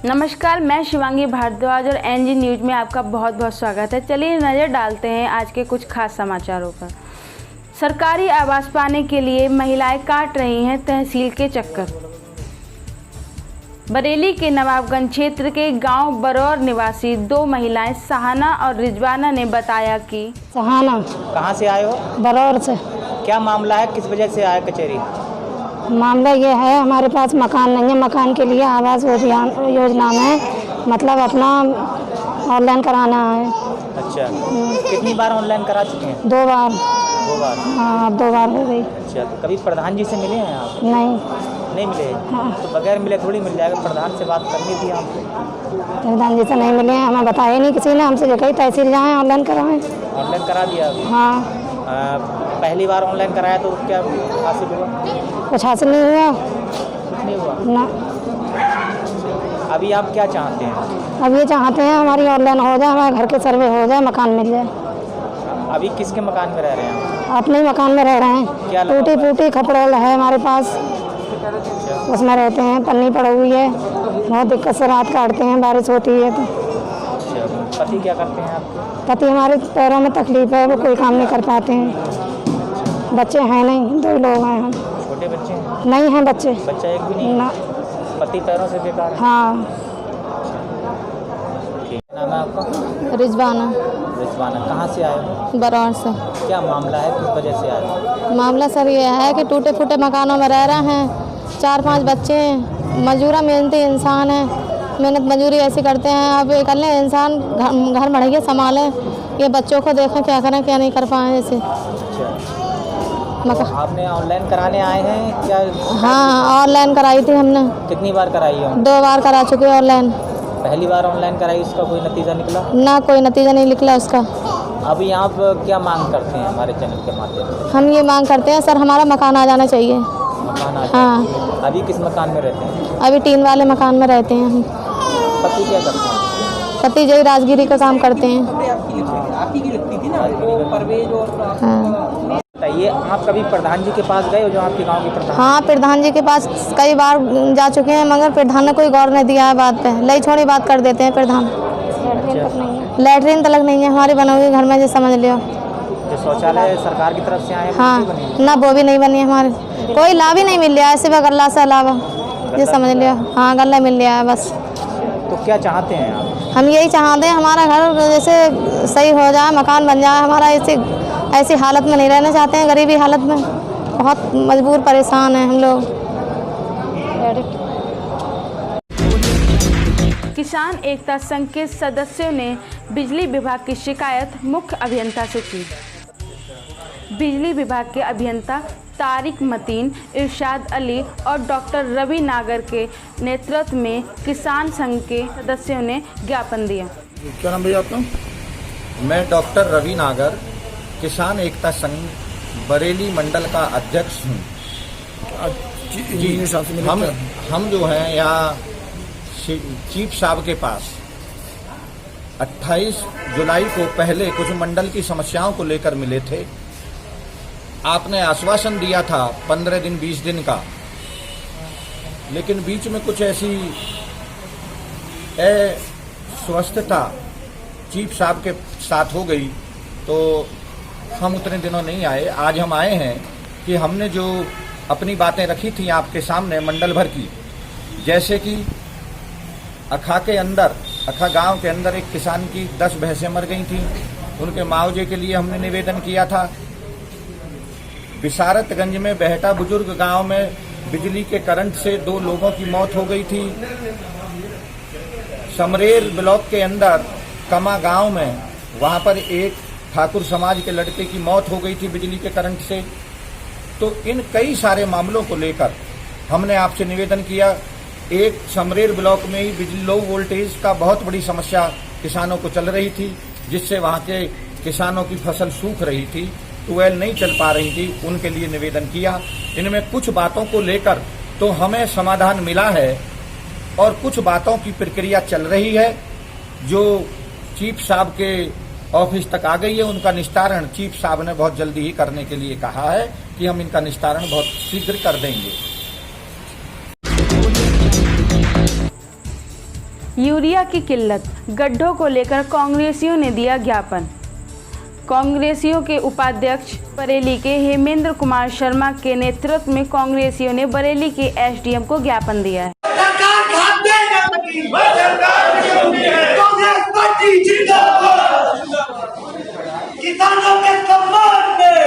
नमस्कार, मैं शिवांगी भारद्वाज और एनजी न्यूज़ में आपका बहुत बहुत स्वागत है। चलिए नज़र डालते हैं आज के कुछ खास समाचारों पर। सरकारी आवास पाने के लिए महिलाएं काट रही हैं तहसील के चक्कर। बरेली के नवाबगंज क्षेत्र के गांव बरौर निवासी दो महिलाएं सहाना और रिजवाना ने बताया कि सहाना कहाँ से आए हो? बरौर से। क्या मामला है, किस वजह से आए कचहरी? मामला ये है, हमारे पास मकान नहीं है। मकान के लिए आवास योजना में मतलब अपना ऑनलाइन कराना है। अच्छा, कितनी बार ऑनलाइन करा चुके हैं? 2 बार। 2 बार? हाँ, अब 2 बार हो गई। अच्छा, तो कभी प्रधान जी से मिले हैं आप? नहीं मिले? हाँ। तो बगैर मिले थोड़ी मिल जाएगा, प्रधान से बात करनी थी आपको। प्रधान जी से नहीं मिले हैं, हमें बताया नहीं किसी ने। हमसे जो कही तहसील जाएँ ऑनलाइन कराएँ। ऑनलाइन करा दिया? हाँ। पहली बार ऑनलाइन कराया तो क्या हासिल हुआ? कुछ हासिल नहीं हुआ। कुछ नहीं हुआ ना। अभी आप क्या चाहते हैं? अब ये चाहते हैं हमारी ऑनलाइन हो जाए, हमारे घर के सर्वे हो जाए, मकान मिल जाए। अभी किसके मकान में रह रहे हैं? अपने ही मकान में रह रहे हैं। क्या टूटी फूटी खपड़ेल है हमारे पास, उसमें रहते हैं। पन्नी पड़ी हुई है, बहुत दिक्कत से रात काटते हैं, बारिश होती है तो। पति क्या करते हैं आपके? पति हमारे पैरों में तकलीफ है, वो कोई काम नहीं कर पाते हैं। बच्चे हैं नहीं, 2 लोग हैं हम। छोटे बच्चे हैं? नहीं हैं बच्चे। बच्चा एक भी नहीं? ना। पति पैरों से बेकार है? हाँ। ठीक, नाम है आपका? रिजवाना। रिजवाना, कहाँ से आए हो? बरौर से। क्या मामला है, किस वजह से आए हो? मामला सर ये है कि टूटे फूटे मकानों में रह रहे हैं, 4-5 बच्चे हैं, मजूरा मेहनती इंसान है, मेहनत मजूरी ऐसी करते हैं। अब इकल्ले इंसान घर बढ़िया संभालें, ये बच्चों को देखें क्या करें क्या नहीं कर पाए ऐसे। तो आपने ऑनलाइन कराने आए हैं क्या? हाँ, ऑनलाइन कराई थी हमने। कितनी बार कराई है? 2 बार करा चुके ऑनलाइन। पहली बार ऑनलाइन कराई, उसका कोई नतीजा निकला? ना, कोई नतीजा नहीं निकला उसका। अभी आप क्या मांग करते हैं हमारे चैनल के माध्यम से? हम ये मांग करते हैं सर, हमारा मकान आ जाना चाहिए। मकान आ जाए? हाँ। अभी किस मकान में रहते हैं? अभी टीन वाले मकान में रहते हैं हम। पति क्या करते हैं? पति जय राजगिरी का काम करते हैं। हाँ। बताइए, आप कभी प्रधान जी के पास गए हो, जो आपके गांव के प्रधान? हाँ, प्रधान जी के पास कई बार जा चुके हैं, मगर प्रधान ने कोई गौर नहीं दिया है बात पे। लई छोड़ी बात कर देते हैं प्रधान। लैटरिन तक नहीं है हमारी बनी हुई घर में, जो समझ लियो। जो शौचालय सरकार की तरफ से आए हैं? हाँ, वो नहीं बने? ना वो भी नहीं बनी है हमारे, कोई लाभ ही नहीं मिल रहा है सिवा गल्ला से अलावा, ये समझ लियो। हाँ, गल्ला मिल रहा है बस। तो क्या चाहते हैं आप? हम यही चाहते हैं हमारा घर जैसे सही हो जाए, मकान बन जाए हमारा। ऐसी हालत में नहीं रहना चाहते हैं, गरीबी हालत में बहुत मजबूर परेशान हैं हम लोग। किसान एकता संघ के सदस्यों ने बिजली विभाग की शिकायत मुख्य अभियंता से की। बिजली विभाग के अभियंता तारिक मतीन, इरशाद अली और डॉक्टर रवि नागर के नेतृत्व में किसान संघ के सदस्यों ने ज्ञापन दिया। क्या नाम भैया आपका? मैं डॉक्टर रवि नागर, किसान एकता संघ बरेली मंडल का अध्यक्ष हूँ। जी, हम जो हैं यहाँ चीफ साहब के पास 28 जुलाई को पहले कुछ मंडल की समस्याओं को लेकर मिले थे। आपने आश्वासन दिया था 15 दिन 20 दिन का, लेकिन बीच में कुछ ऐसी अस्वस्थता चीफ साहब के साथ हो गई तो हम उतने दिनों नहीं आए। आज हम आए हैं कि हमने जो अपनी बातें रखी थी आपके सामने मंडल भर की, जैसे कि अखा गांव के अंदर एक किसान की 10 भैंसें मर गई थी, उनके मुआवजे के लिए हमने निवेदन किया था। बिसारतगंज में बेहटा बुजुर्ग गांव में बिजली के करंट से 2 लोगों की मौत हो गई थी। समरेर ब्लॉक के अंदर कमा गांव में वहां पर एक ठाकुर समाज के लड़के की मौत हो गई थी बिजली के करंट से। तो इन कई सारे मामलों को लेकर हमने आपसे निवेदन किया। एक समरेर ब्लॉक में ही बिजली लो वोल्टेज का बहुत बड़ी समस्या किसानों को चल रही थी, जिससे वहां के किसानों की फसल सूख रही थी, ट्यूबवेल नहीं चल पा रही थी, उनके लिए निवेदन किया। इनमें कुछ बातों को लेकर तो हमें समाधान मिला है और कुछ बातों की प्रक्रिया चल रही है जो चीफ साहब के ऑफिस तक आ गई है। उनका निस्तारण चीफ साहब ने बहुत जल्दी ही करने के लिए कहा है कि हम इनका निस्तारण बहुत शीघ्र कर देंगे। यूरिया की किल्लत, गड्ढों को लेकर कांग्रेसियों ने दिया ज्ञापन। कांग्रेसियों के उपाध्यक्ष बरेली के हेमेंद्र कुमार शर्मा के नेतृत्व में कांग्रेसियों ने बरेली के एसडीएम को ज्ञापन दिया है। किसानों के सम्मान में,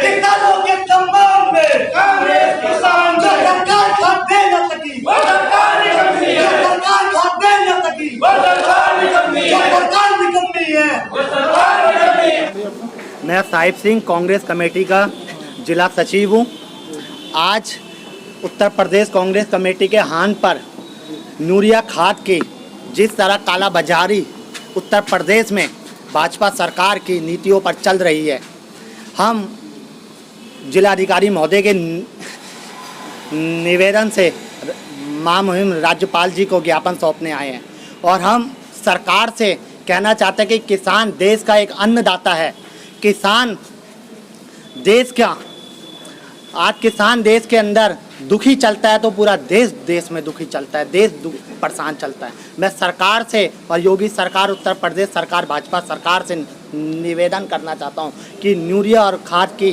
किसानों के सम्मान में कांग्रेस किसान जो सरकार खाद दे न सकी, वो सरकार निकम्मी है, सरकार खाद दे न सकी, वो सरकार निकम्मी है, सरकार निकम्मी है, वो सरकार निकम्मी है। मैं साहिब सिंह कांग्रेस कमेटी का जिला सचिव हूँ। आज उत्तर प्रदेश कांग्रेस कमेटी के हाथ पर यूरिया खाद की जिस तरह कालाबाजारी उत्तर प्रदेश में भाजपा सरकार की नीतियों पर चल रही है, हम जिलाधिकारी महोदय के निवेदन से मुहिम राज्यपाल जी को ज्ञापन सौंपने आए हैं और हम सरकार से कहना चाहते हैं कि किसान देश का एक अन्नदाता है। किसान देश का आज किसान देश के अंदर दुखी चलता है तो पूरा देश में दुखी चलता है, देश परेशान चलता है। मैं सरकार से और योगी सरकार, उत्तर प्रदेश सरकार, भाजपा सरकार से निवेदन करना चाहता हूं कि यूरिया और खाद की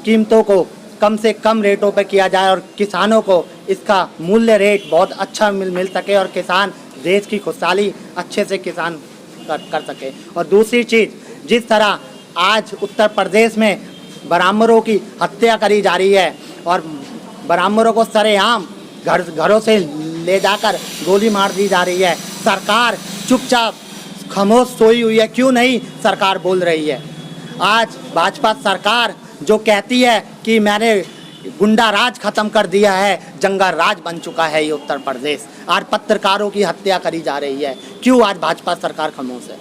कीमतों को कम से कम रेटों पर किया जाए और किसानों को इसका मूल्य रेट बहुत अच्छा मिल सके और किसान देश की खुशहाली अच्छे से किसान कर सके। और दूसरी चीज़, जिस तरह आज उत्तर प्रदेश में ब्राह्मणों की हत्या करी जा रही है और ब्राह्मणों को सरेआम घरों से ले जाकर गोली मार दी जा रही है, सरकार चुपचाप खामोश सोई हुई है। क्यों नहीं सरकार बोल रही है? आज भाजपा सरकार जो कहती है कि मैंने गुंडा राज खत्म कर दिया है, जंगा राज बन चुका है ये उत्तर प्रदेश। आज पत्रकारों की हत्या करी जा रही है। क्यों आज भाजपा सरकार खामोश है?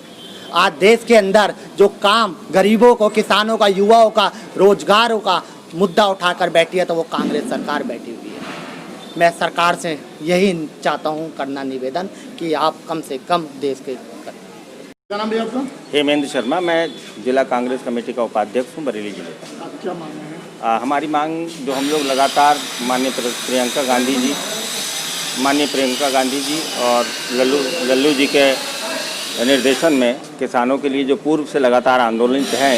आज देश के अंदर जो काम गरीबों को, किसानों का, युवाओं का, रोजगारों का मुद्दा उठाकर बैठी है तो वो कांग्रेस सरकार बैठी हुई है। मैं सरकार से यही चाहता हूँ करना निवेदन कि आप कम से कम देश के करें। क्या नाम भैया आपका? हेमेंद्र शर्मा, मैं जिला कांग्रेस कमेटी का उपाध्यक्ष हूँ बरेली जिले का। क्या मांग है? हमारी मांग जो हम लोग लगातार माननीय प्रियंका गांधी जी और लल्लू जी के निर्देशन में किसानों के लिए जो पूर्व से लगातार आंदोलन हैं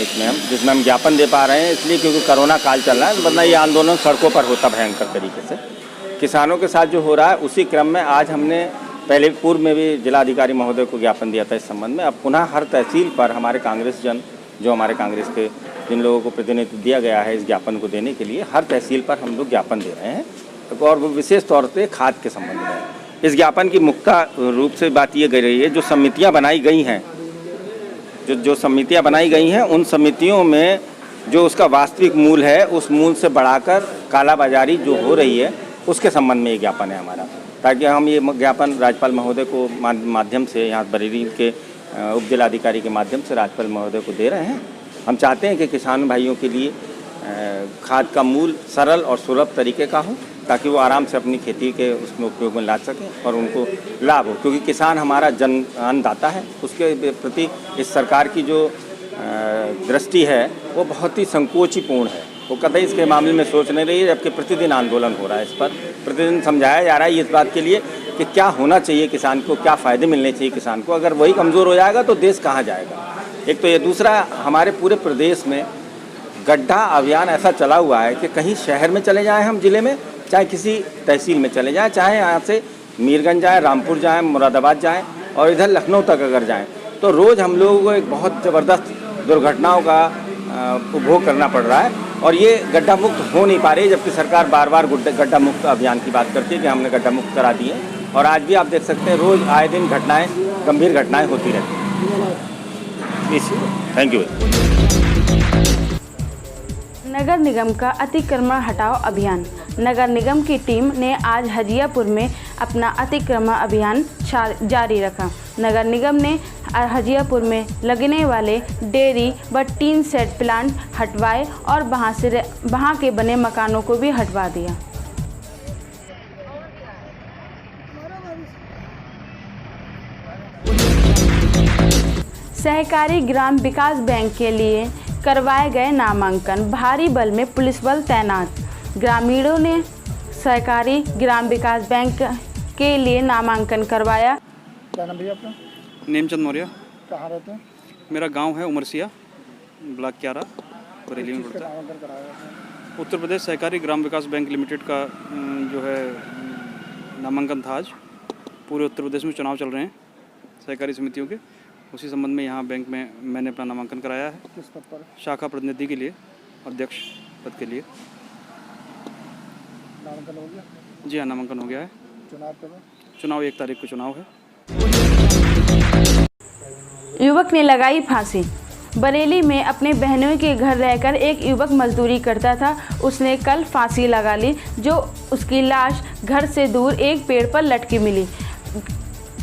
जिसमें हम ज्ञापन दे पा रहे हैं, इसलिए क्योंकि कोरोना काल चल रहा है, वरना ये आंदोलन सड़कों पर होता भयंकर तरीके से। किसानों के साथ जो हो रहा है उसी क्रम में आज हमने पहले पूर्व में भी जिलाधिकारी महोदय को ज्ञापन दिया था इस संबंध में। अब पुनः हर तहसील पर हमारे कांग्रेस जो हमारे कांग्रेस के जिन लोगों को प्रतिनिधित्व दिया गया है इस ज्ञापन को देने के लिए, हर तहसील पर हम लोग ज्ञापन दे रहे हैं और वो विशेष तौर पर खाद के संबंध में। इस ज्ञापन की मुख्य रूप से बात ये कह रही है, जो समितियां बनाई गई हैं, जो समितियां बनाई गई हैं, उन समितियों में जो उसका वास्तविक मूल है उस मूल से बढ़ाकर कालाबाजारी जो हो रही है उसके संबंध में ये ज्ञापन है हमारा। ताकि हम ये ज्ञापन राज्यपाल महोदय को माध्यम से, यहाँ बरेली के उप जिलाधिकारी के माध्यम से राज्यपाल महोदय को दे रहे हैं। हम चाहते हैं कि किसान भाइयों के लिए खाद का मूल सरल और सुलभ तरीके का हो, ताकि वो आराम से अपनी खेती के उसमें उपयोग में ला सकें और उनको लाभ हो। क्योंकि किसान हमारा जन अन्नदाता है, उसके प्रति इस सरकार की जो दृष्टि है वो बहुत ही संकोचीपूर्ण है। वो कतई इसके मामले में सोच नहीं रही है, जबकि प्रतिदिन आंदोलन हो रहा है। इस पर प्रतिदिन समझाया जा रहा है इस बात के लिए कि क्या होना चाहिए किसान को, क्या फ़ायदे मिलने चाहिए किसान को। अगर वही कमज़ोर हो जाएगा तो देश कहाँ जाएगा? एक तो ये, दूसरा हमारे पूरे प्रदेश में गड्ढा अभियान ऐसा चला हुआ है कि कहीं शहर में चले जाएं हम ज़िले में, चाहे किसी तहसील में चले जाएं, चाहे यहाँ से मीरगंज जाएं, रामपुर जाएं, मुरादाबाद जाएं और इधर लखनऊ तक अगर जाएं, तो रोज़ हम लोगों को एक बहुत ज़बरदस्त दुर्घटनाओं का उपभोग करना पड़ रहा है और ये गड्ढा मुक्त हो नहीं पा रही, जबकि सरकार बार बार गड्ढा मुक्त अभियान की बात करती है कि हमने गड्ढा मुक्त करा दिए। और आज भी आप देख सकते हैं रोज़ आए दिन घटनाएँ, गंभीर घटनाएँ होती रहती हैं। Thank you. नगर निगम का अतिक्रमण हटाओ अभियान। नगर निगम की टीम ने आज हजियापुर में अपना अतिक्रमण अभियान जारी रखा। नगर निगम ने हजियापुर में लगने वाले डेयरी व टीन सेट प्लांट हटवाए और वहां के बने मकानों को भी हटवा दिया। सहकारी ग्राम विकास बैंक के लिए करवाए गए नामांकन, भारी बल में पुलिस बल तैनात। ग्रामीणों ने सहकारी ग्राम विकास बैंक के लिए नामांकन करवाया। क्या नाम भैया आपका? नेमचंद मौर्य। कहाँ रहते हैं? मेरा गांव है उमरसिया, ब्लॉक 11, बरेली में पड़ता है। नामांकन कराया आपने? उत्तर प्रदेश सहकारी ग्राम विकास बैंक लिमिटेड का जो है नामांकन था। आज पूरे उत्तर प्रदेश में चुनाव चल रहे हैं सहकारी समितियों के, उसी संबंध में यहाँ बैंक में मैंने अपना नामांकन कराया है। किस पद पर? शाखा प्रतिनिधि के लिए, अध्यक्ष पद के लिए। नामांकन हो गया? जी हाँ, नामांकन हो गया है। चुनाव कब है? चुनाव 1 तारीख को चुनाव है। युवक ने लगाई फांसी। बरेली में अपने बहनों के घर रहकर एक युवक मजदूरी करता था। उसने कल फांसी लगा ली, जो उसकी लाश घर से दूर एक पेड़ पर लटकी मिली।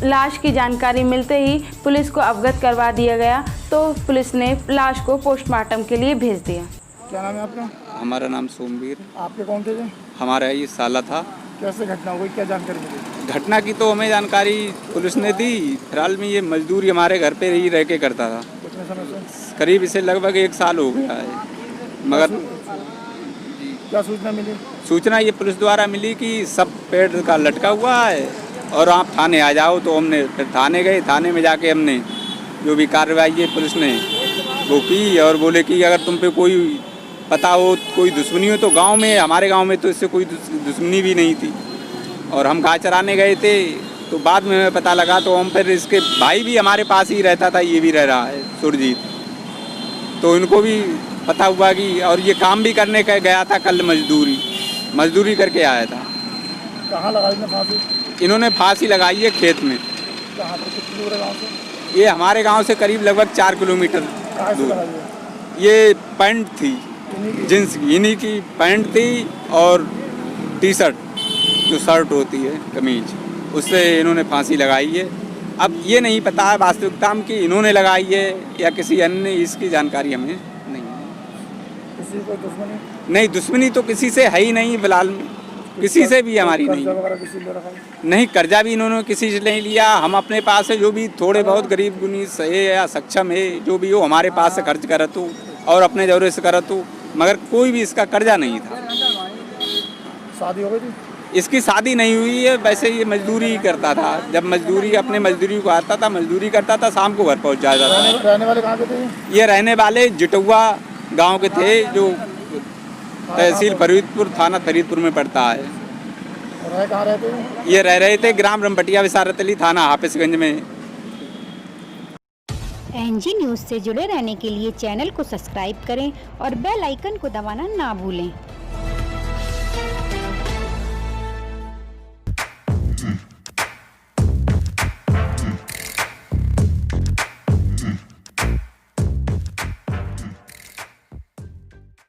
लाश की जानकारी मिलते ही पुलिस को अवगत करवा दिया गया, तो पुलिस ने लाश को पोस्टमार्टम के लिए भेज दिया। क्या नाम है आपका? हमारा नाम सोमवीर। आपके कौन थे जी? हमारा ये साला था। कैसे घटना हो गई, क्या जानकारी मिली? घटना की तो हमें जानकारी पुलिस ने दी। फिलहाल में ये मजदूरी हमारे घर पे ही रह के करता था। कितने समय से? करीब इसे लगभग 1 साल हो गया है। मगर क्या सूचना मिली? सूचना ये पुलिस द्वारा मिली कि सब पेड़ का लटका हुआ है और आप थाने आ जाओ। तो हमने फिर थाने गए। थाने में जाके हमने जो भी कार्रवाई है पुलिस ने वो की, और बोले कि अगर तुम पे कोई पता हो, कोई दुश्मनी हो तो गांव में, हमारे गांव में तो इससे कोई दुश्मनी भी नहीं थी। और हम घास चराने गए थे तो बाद में हमें पता लगा, तो हम फिर इसके भाई भी हमारे पास ही रहता था, ये भी रह रहा है सुरजीत, तो इनको भी पता हुआ कि, और ये काम भी करने का गया था कल, मजदूरी करके आया था। कहाँ लगाई ने फांसी? इन्होंने फांसी लगाई है खेत में। कहाँ पर? कितनी दूर है गाँव से? ये हमारे गांव से करीब लगभग 4 किलोमीटर कहाँ से दूर। लगाई है? ये पैंट थी, जींस इन्हीं की पैंट थी, और टी-शर्ट जो शर्ट होती है, कमीज, उससे इन्होंने फांसी लगाई है। अब ये नहीं पता है वास्तविकता में कि इन्होंने लगाई है या किसी अन्य ने, इसकी जानकारी हमें नहीं है। किसी कोई दुश्मनी? नहीं, दुश्मनी तो किसी से है ही नहीं फिलहाल में, किसी से भी हमारी नहीं। नहीं, कर्जा भी इन्होंने किसी से नहीं लिया। हम अपने पास से जो भी थोड़े बहुत गरीब गुनीस है या सक्षम है, जो भी हो हमारे पास से खर्च करत हो और अपने जरूरत से करत हो, मगर कोई भी इसका कर्जा नहीं था। शादी हो गई थी? इसकी शादी नहीं हुई है, वैसे ये मजदूरी ही करता था। जब मजदूरी अपने मजदूरी को आता था, मजदूरी करता था, शाम को घर पहुंच जाता था। रहने वाले कहाँ के थे? ये रहने वाले जिटुआ गांव के थे, जो तहसील फरीदपुर, थाना फरीदपुर में पड़ता है। रह कहाँ रहते हैं? ये रह रहे थे ग्राम रमपटिया विसारत अली, थाना हाफिजगंज में। एनजी न्यूज़ से जुड़े रहने के लिए चैनल को सब्सक्राइब करें और बेल आइकन को दबाना ना भूलें।